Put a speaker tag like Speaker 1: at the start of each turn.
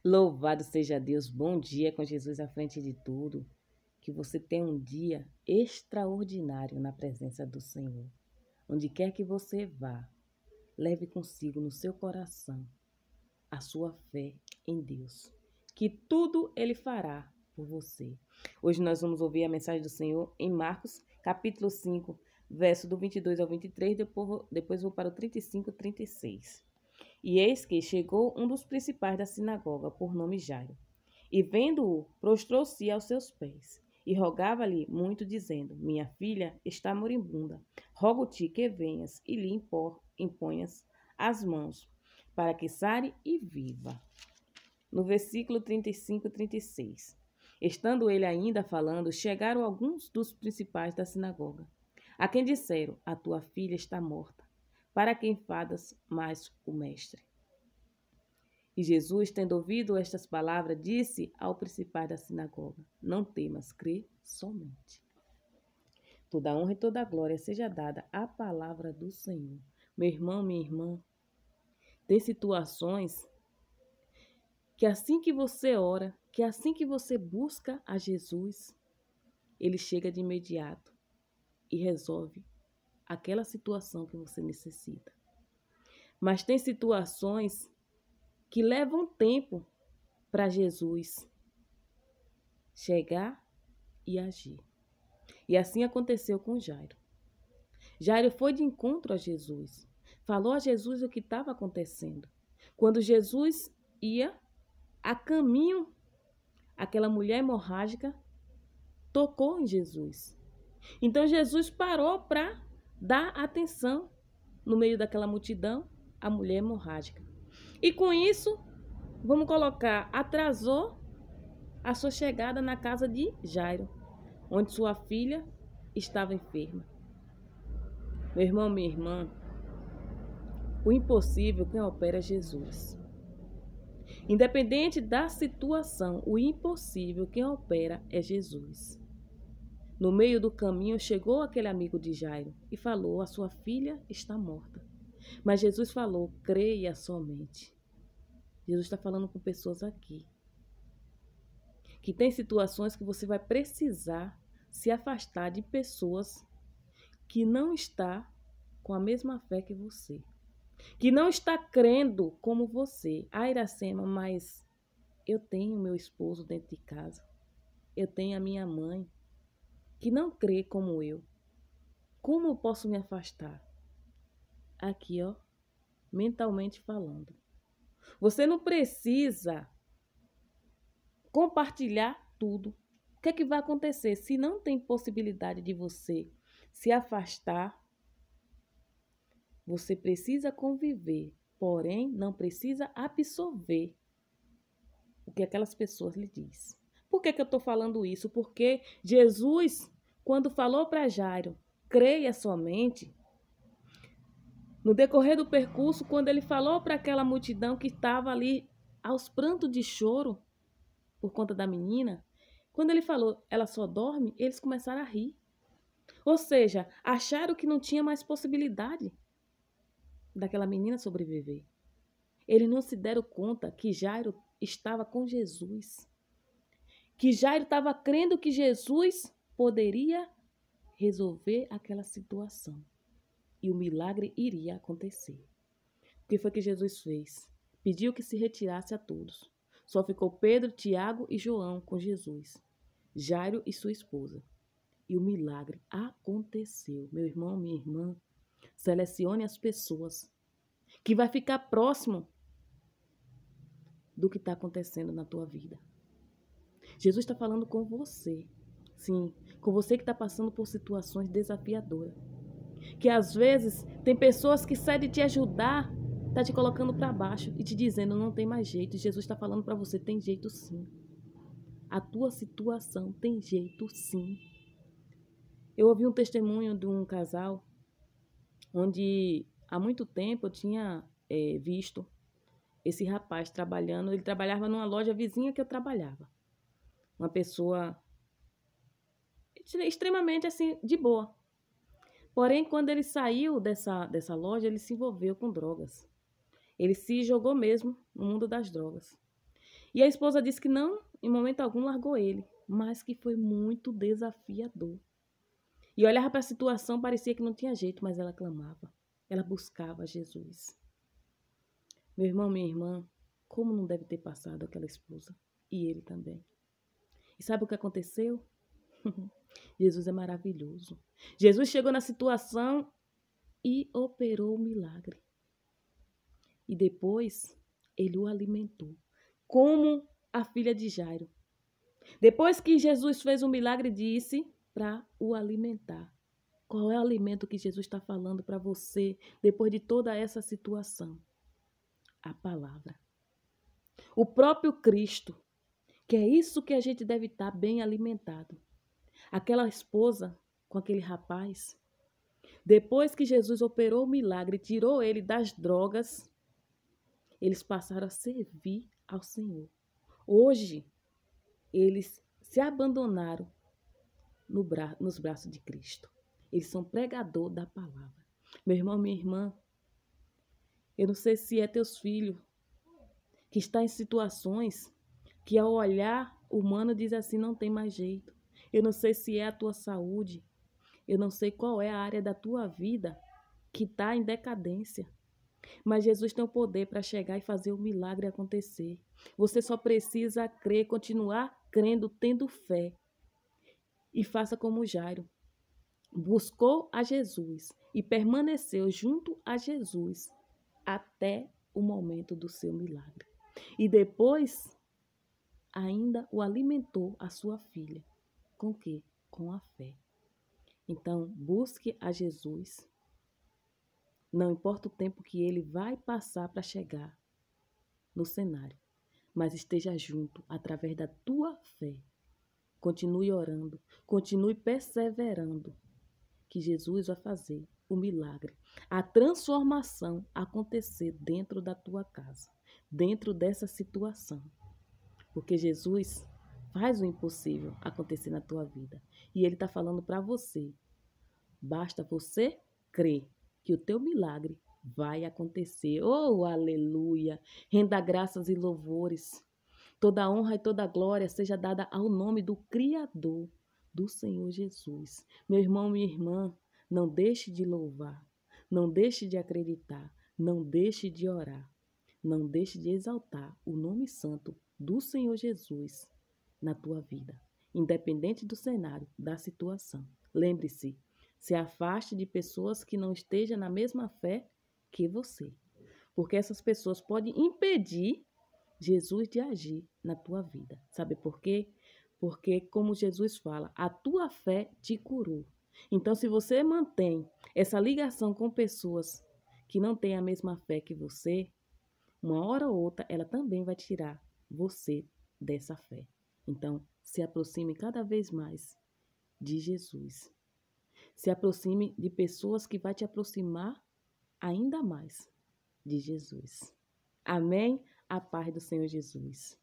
Speaker 1: Louvado seja Deus, bom dia com Jesus à frente de tudo. Que você tenha um dia extraordinário na presença do Senhor. Onde quer que você vá, leve consigo no seu coração a sua fé em Deus, que tudo Ele fará por você. Hoje nós vamos ouvir a mensagem do Senhor em Marcos, capítulo 5, verso do 22 ao 23, depois vou para o 35 e 36. E eis que chegou um dos principais da sinagoga, por nome Jairo, e vendo-o, prostrou-se aos seus pés, e rogava-lhe muito, dizendo: Minha filha está moribunda. Rogo-te que venhas e lhe imponhas as mãos, para que sare e viva. No versículo 35 e 36. Estando ele ainda falando, chegaram alguns dos principais da sinagoga, a quem disseram: A tua filha está morta. Para que enfadas mais o mestre? E Jesus, tendo ouvido estas palavras, disse ao principal da sinagoga: Não temas, crê somente. Toda honra e toda glória seja dada à palavra do Senhor. Meu irmão, minha irmã, tem situações que assim que você ora, que assim que você busca a Jesus, Ele chega de imediato e resolve aquela situação que você necessita. Mas tem situações que levam tempo para Jesus chegar e agir. E assim aconteceu com Jairo. Jairo foi de encontro a Jesus, falou a Jesus o que estava acontecendo. Quando Jesus ia a caminho, aquela mulher hemorrágica tocou em Jesus. Então Jesus parou para dar atenção no meio daquela multidão à mulher hemorrágica. E com isso, vamos colocar, atrasou a sua chegada na casa de Jairo, onde sua filha estava enferma. Meu irmão, minha irmã, o impossível quem opera é Jesus. Independente da situação, o impossível quem opera é Jesus. No meio do caminho chegou aquele amigo de Jairo e falou: A sua filha está morta. Mas Jesus falou: creia somente. Jesus está falando com pessoas aqui que tem situações que você vai precisar se afastar de pessoas que não está com a mesma fé que você, que não está crendo como você. Ah, Iracema, mas eu tenho meu esposo dentro de casa, eu tenho a minha mãe, que não crê como eu. Como eu posso me afastar? Aqui, ó, mentalmente falando. Você não precisa compartilhar tudo. O que é que vai acontecer? Se não tem possibilidade de você se afastar, você precisa conviver, porém não precisa absorver o que aquelas pessoas lhe dizem. Por que eu estou falando isso? Porque Jesus, quando falou para Jairo, creia somente, no decorrer do percurso, quando ele falou para aquela multidão que estava ali aos prantos de choro por conta da menina, quando ele falou, ela só dorme, eles começaram a rir. Ou seja, acharam que não tinha mais possibilidade daquela menina sobreviver. Eles não se deram conta que Jairo estava com Jesus, que Jairo estava crendo que Jesus poderia resolver aquela situação e o milagre iria acontecer. O que foi que Jesus fez? Pediu que se retirasse a todos. Só ficou Pedro, Tiago e João com Jesus, Jairo e sua esposa. E o milagre aconteceu. Meu irmão, minha irmã, selecione as pessoas que vai ficar próximo do que está acontecendo na tua vida. Jesus está falando com você. Sim, com você que está passando por situações desafiadoras. Que às vezes tem pessoas que saem de te ajudar, tá te colocando para baixo e te dizendo não tem mais jeito. Jesus está falando para você, tem jeito sim. A tua situação tem jeito sim. Eu ouvi um testemunho de um casal onde há muito tempo eu tinha visto esse rapaz trabalhando. Ele trabalhava numa loja vizinha que eu trabalhava. Uma pessoa extremamente assim, de boa. Porém, quando ele saiu dessa loja, ele se envolveu com drogas. Ele se jogou mesmo no mundo das drogas. E a esposa disse que não, em momento algum, largou ele, mas que foi muito desafiador. E olhava para a situação, parecia que não tinha jeito, mas ela clamava. Ela buscava Jesus. Meu irmão, minha irmã, como não deve ter passado aquela esposa? E ele também. E sabe o que aconteceu? Jesus é maravilhoso. Jesus chegou na situação e operou o milagre. E depois, ele o alimentou. Como a filha de Jairo. Depois que Jesus fez o milagre, disse para o alimentar. Qual é o alimento que Jesus está falando para você depois de toda essa situação? A palavra. O próprio Cristo, que é isso que a gente deve estar bem alimentado. Aquela esposa com aquele rapaz, depois que Jesus operou o milagre, tirou ele das drogas, eles passaram a servir ao Senhor. Hoje, eles se abandonaram nos braços de Cristo. Eles são pregador da palavra. Meu irmão, minha irmã, eu não sei se é teus filhos que está em situações que ao olhar humano diz assim, não tem mais jeito. Eu não sei se é a tua saúde. Eu não sei qual é a área da tua vida que está em decadência. Mas Jesus tem o poder para chegar e fazer o milagre acontecer. Você só precisa crer, continuar crendo, tendo fé. E faça como Jairo. Buscou a Jesus e permaneceu junto a Jesus até o momento do seu milagre. E depois ainda o alimentou a sua filha. Com o quê? Com a fé. Então, busque a Jesus. Não importa o tempo que ele vai passar para chegar no cenário, mas esteja junto através da tua fé. Continue orando, continue perseverando, que Jesus vai fazer o milagre, a transformação acontecer dentro da tua casa, dentro dessa situação. Porque Jesus faz o impossível acontecer na tua vida. E ele está falando para você. Basta você crer que o teu milagre vai acontecer. Oh, aleluia! Renda graças e louvores. Toda honra e toda glória seja dada ao nome do Criador, do Senhor Jesus. Meu irmão, minha irmã, não deixe de louvar. Não deixe de acreditar. Não deixe de orar. Não deixe de exaltar o nome santo do Senhor Jesus na tua vida, independente do cenário, da situação. Lembre-se, se afaste de pessoas que não estejam na mesma fé que você, porque essas pessoas podem impedir Jesus de agir na tua vida. Sabe por quê? Porque, como Jesus fala, a tua fé te curou. Então, se você mantém essa ligação com pessoas que não têm a mesma fé que você, uma hora ou outra, ela também vai tirar você dessa fé. Então, se aproxime cada vez mais de Jesus. Se aproxime de pessoas que vão te aproximar ainda mais de Jesus. Amém? A paz do Senhor Jesus.